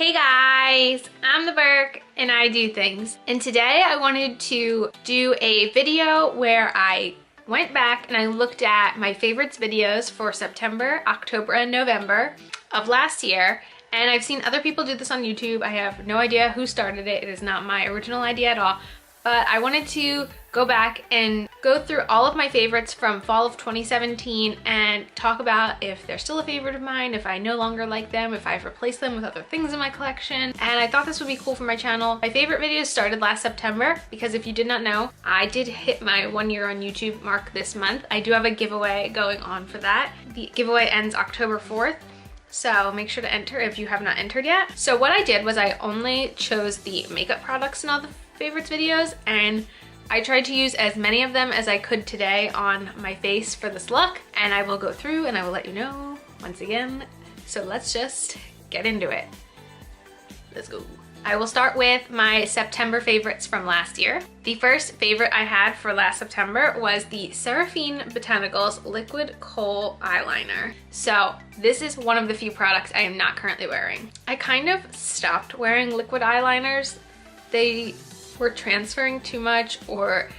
Hey guys, I'm the Burke and I do things. And today I wanted to do a video where I went back and I looked at my favorites videos for September, October, and November of last year. And I've seen other people do this on YouTube. I have no idea who started it. It is not my original idea at all. But I wanted to go back and go through all of my favorites from fall of 2017 and talk about if they're still a favorite of mine, if I no longer like them, if I've replaced them with other things in my collection. And I thought this would be cool for my channel. My favorite videos started last September because if you did not know, I did hit my 1 year on YouTube mark this month. I do have a giveaway going on for that. The giveaway ends October 4th. So make sure to enter if you have not entered yet. So what I did was I only chose the makeup products in all the favorites videos, and I tried to use as many of them as I could today on my face for this look, and I will go through and I will let you know once again. So let's just get into it. Let's go. I will start with my September favorites from last year. The first favorite I had for last September was the Seraphine Botanicals Liquid Kohl Eyeliner. So this is one of the few products I am not currently wearing. I kind of stopped wearing liquid eyeliners. They were transferring too much, or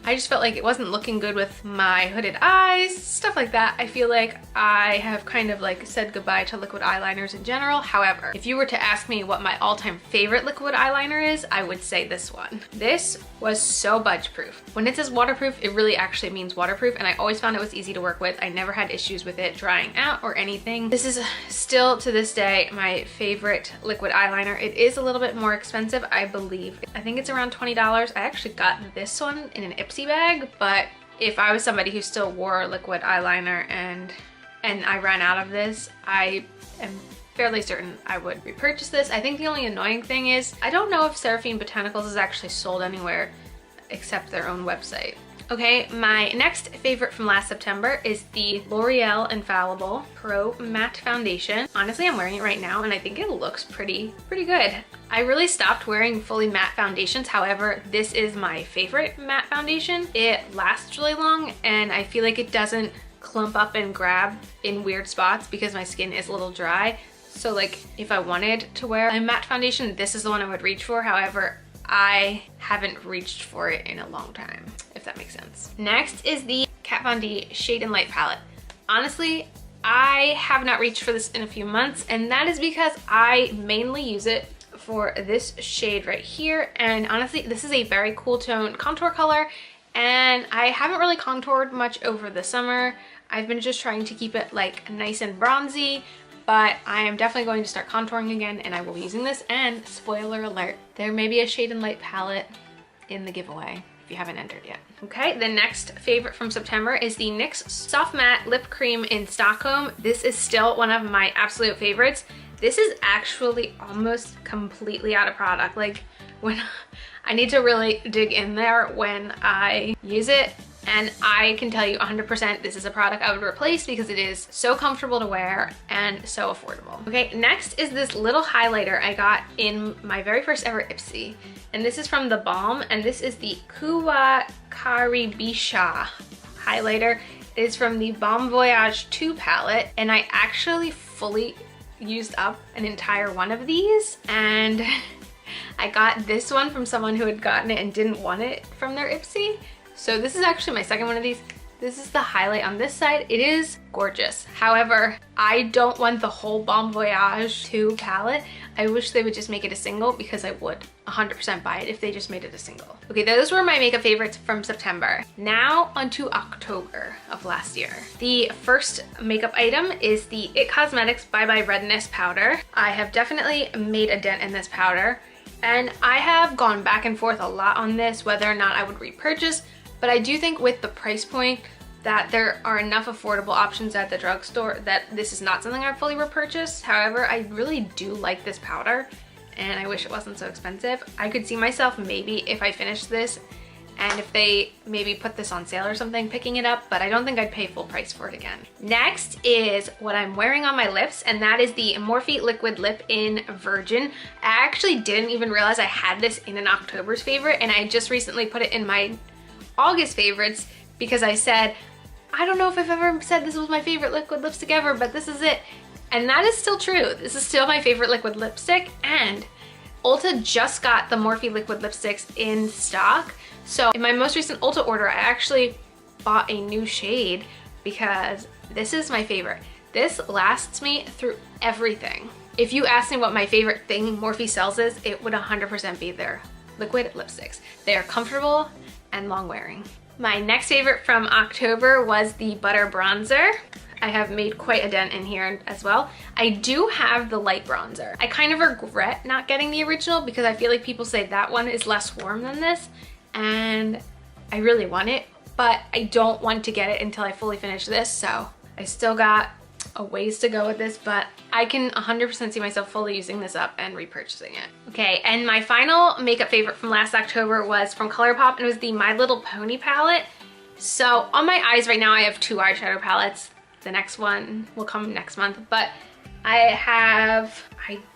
I just felt like it wasn't looking good with my hooded eyes, stuff like that. I feel like I have kind of like said goodbye to liquid eyeliners in general. However, if you were to ask me what my all-time favorite liquid eyeliner is, I would say this one. This was so budge proof. When it says waterproof, it really actually means waterproof, and I always found it was easy to work with. I never had issues with it drying out or anything. This is still to this day my favorite liquid eyeliner. It is a little bit more expensive, I believe. I think it's around $20. I actually got this one in an Ipsy bag, but if I was somebody who still wore liquid eyeliner and I ran out of this, I am fairly certain I would repurchase this. I think the only annoying thing is I don't know if Seraphine Botanicals is actually sold anywhere except their own website. Okay, my next favorite from last September is the L'Oreal Infallible Pro Matte Foundation. Honestly, I'm wearing it right now and I think it looks pretty good. I really stopped wearing fully matte foundations. However, this is my favorite matte foundation. It lasts really long and I feel like it doesn't clump up and grab in weird spots because my skin is a little dry. So like if I wanted to wear a matte foundation, this is the one I would reach for. However, I haven't reached for it in a long time, if that makes sense. Next is the Kat Von D Shade and Light Palette. Honestly, I have not reached for this in a few months, and that is because I mainly use it for this shade right here. And honestly, this is a very cool tone contour color, and I haven't really contoured much over the summer. I've been just trying to keep it like nice and bronzy, but I am definitely going to start contouring again and I will be using this. And spoiler alert, there may be a Shade and Light palette in the giveaway if you haven't entered yet. Okay, the next favorite from September is the NYX Soft Matte Lip Cream in Stockholm. This is still one of my absolute favorites. This is actually almost completely out of product. Like when I need to really dig in there when I use it. And I can tell you 100% this is a product I would replace because it is so comfortable to wear and so affordable. Okay, next is this little highlighter I got in my very first ever Ipsy. And this is from The Balm, and this is the Kuwa Karibisha highlighter. It is from the Balm Voyage 2 palette, and I actually fully used up an entire one of these. And I got this one from someone who had gotten it and didn't want it from their Ipsy. So this is actually my second one of these. This is the highlight on this side. It is gorgeous. However, I don't want the whole Balm Voyage 2 palette. I wish they would just make it a single because I would 100% buy it if they just made it a single. Okay, those were my makeup favorites from September. Now onto October of last year. The first makeup item is the IT Cosmetics Bye Bye Redness Powder. I have definitely made a dent in this powder, and I have gone back and forth a lot on this, whether or not I would repurchase. But I do think with the price point that there are enough affordable options at the drugstore that this is not something I fully repurchase. However, I really do like this powder and I wish it wasn't so expensive. I could see myself maybe if I finish this and if they maybe put this on sale or something, picking it up, but I don't think I'd pay full price for it again. Next is what I'm wearing on my lips, and that is the Morphe Liquid Lip in Virgin. I actually didn't even realize I had this in an October's favorite, and I just recently put it in my August favorites because I said, I don't know if I've ever said this was my favorite liquid lipstick ever, but this is it. And that is still true. This is still my favorite liquid lipstick, and Ulta just got the Morphe liquid lipsticks in stock. So in my most recent Ulta order, I actually bought a new shade because this is my favorite. This lasts me through everything. If you ask me what my favorite thing Morphe sells is, it would 100% be their liquid lipsticks. They are comfortable and long wearing. My next favorite from October was the Butter Bronzer. I have made quite a dent in here as well. I do have the light bronzer. I kind of regret not getting the original because I feel like people say that one is less warm than this, and I really want it, but I don't want to get it until I fully finish this, so I still got a ways to go with this, but I can 100% see myself fully using this up and repurchasing it. Okay, and my final makeup favorite from last October was from ColourPop, and it was the My Little Pony palette. So on my eyes right now, I have 2 eyeshadow palettes. The next one will come next month, but I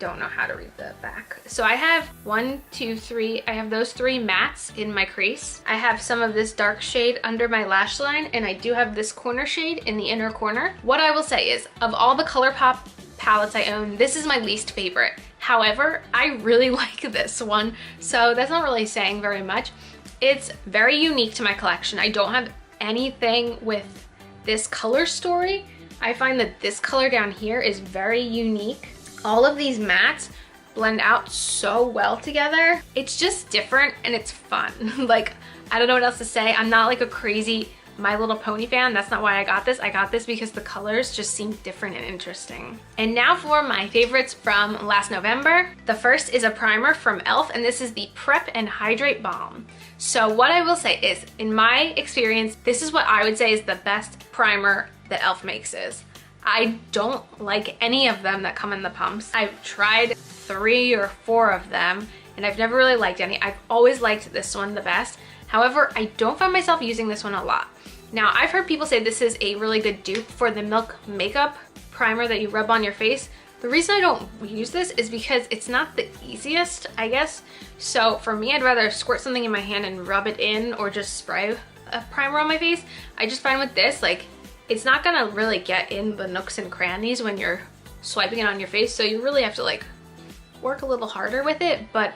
don't know how to read the back. So I have 1, 2, 3, I have those 3 mattes in my crease. I have some of this dark shade under my lash line, and I do have this corner shade in the inner corner. What I will say is, of all the ColourPop palettes I own, this is my least favorite. However, I really like this one, so that's not really saying very much. It's very unique to my collection. I don't have anything with this color story. I find that this color down here is very unique. All of these mattes blend out so well together. It's just different and it's fun. Like, I don't know what else to say. I'm not like a crazy My Little Pony fan. That's not why I got this. I got this because the colors just seem different and interesting. And now for my favorites from last November. The first is a primer from e.l.f. and this is the Prep and Hydrate Balm. So what I will say is, in my experience, this is what I would say is the best primer that e.l.f. makes is. I don't like any of them that come in the pumps. I've tried 3 or 4 of them and I've never really liked any. I've always liked this one the best. However, I don't find myself using this one a lot. Now, I've heard people say this is a really good dupe for the Milk Makeup primer that you rub on your face. The reason I don't use this is because it's not the easiest, I guess. So for me, I'd rather squirt something in my hand and rub it in or just spray a primer on my face. I just find with this, like, it's not gonna really get in the nooks and crannies when you're swiping it on your face. So you really have to like work a little harder with it, but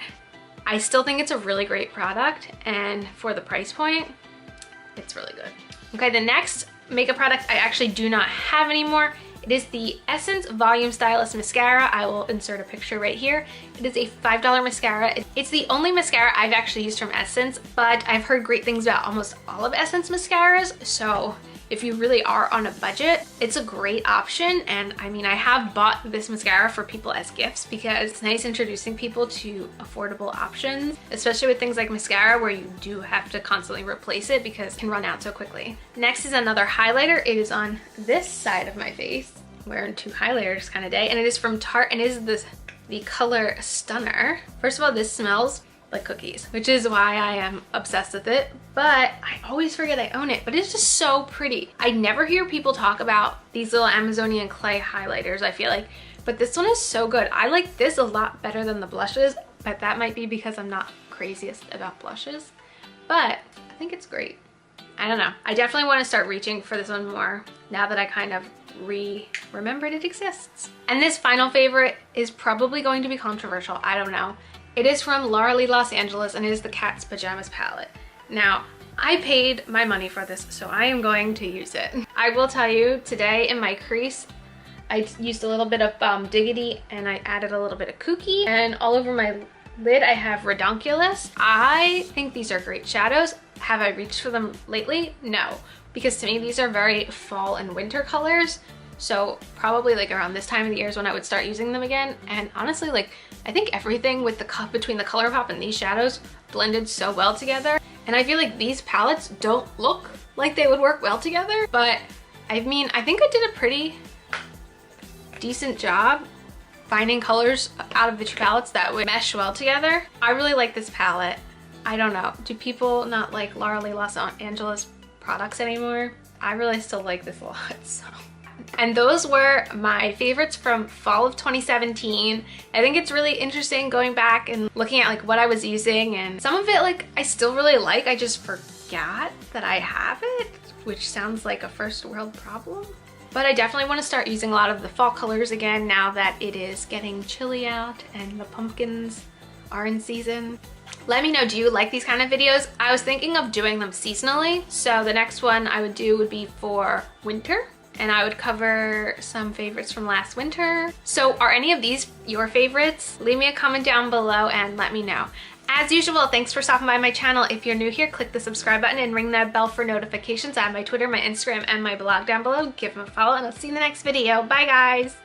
I still think it's a really great product, and for the price point, it's really good. Okay, the next makeup product I actually do not have anymore. It is the Essence Volume Stylist Mascara. I will insert a picture right here. It is a $5 mascara. It's the only mascara I've actually used from Essence, but I've heard great things about almost all of Essence mascaras, so if you really are on a budget, it's a great option. And I mean, I have bought this mascara for people as gifts because it's nice introducing people to affordable options, especially with things like mascara where you do have to constantly replace it because it can run out so quickly. Next is another highlighter. It is on this side of my face. I'm wearing 2 highlighters kind of day, and it is from Tarte, and it is the color Stunner. First of all, this smells like cookies, which is why I am obsessed with it, but I always forget I own it. But it's just so pretty. I never hear people talk about these little Amazonian clay highlighters, I feel like, but this one is so good. I like this a lot better than the blushes, but that might be because I'm not craziest about blushes, but I think it's great. I don't know. I definitely want to start reaching for this one more now that I kind of remembered it exists. And this final favorite is probably going to be controversial. I don't know. It is from Laura Lee Los Angeles, and it is the Cat's Pajamas palette. Now, I paid my money for this, so I am going to use it. I will tell you, today in my crease, I used a little bit of Diggity, and I added a little bit of Kooky, and all over my lid I have Redonkulous. I think these are great shadows. Have I reached for them lately? No, because to me these are very fall and winter colors. So probably like around this time of the year is when I would start using them again. And honestly, like, I think everything with the cut between the ColourPop and these shadows blended so well together. And I feel like these palettes don't look like they would work well together, but I mean, I think I did a pretty decent job finding colors out of the 2 palettes that would mesh well together. I really like this palette. I don't know, do people not like Laura Lee Los Angeles products anymore? I really still like this a lot, so. And those were my favorites from fall of 2017. I think it's really interesting going back and looking at like what I was using, and some of it like I still really like, I just forgot that I have it, which sounds like a first world problem. But I definitely want to start using a lot of the fall colors again now that it is getting chilly out and the pumpkins are in season. Let me know, do you like these kind of videos? I was thinking of doing them seasonally. So the next one I would do would be for winter, and I would cover some favorites from last winter. So are any of these your favorites? Leave me a comment down below and let me know. As usual, thanks for stopping by my channel. If you're new here, click the subscribe button and ring that bell for notifications. I have my Twitter, my Instagram, and my blog down below. Give them a follow, and I'll see you in the next video. Bye, guys.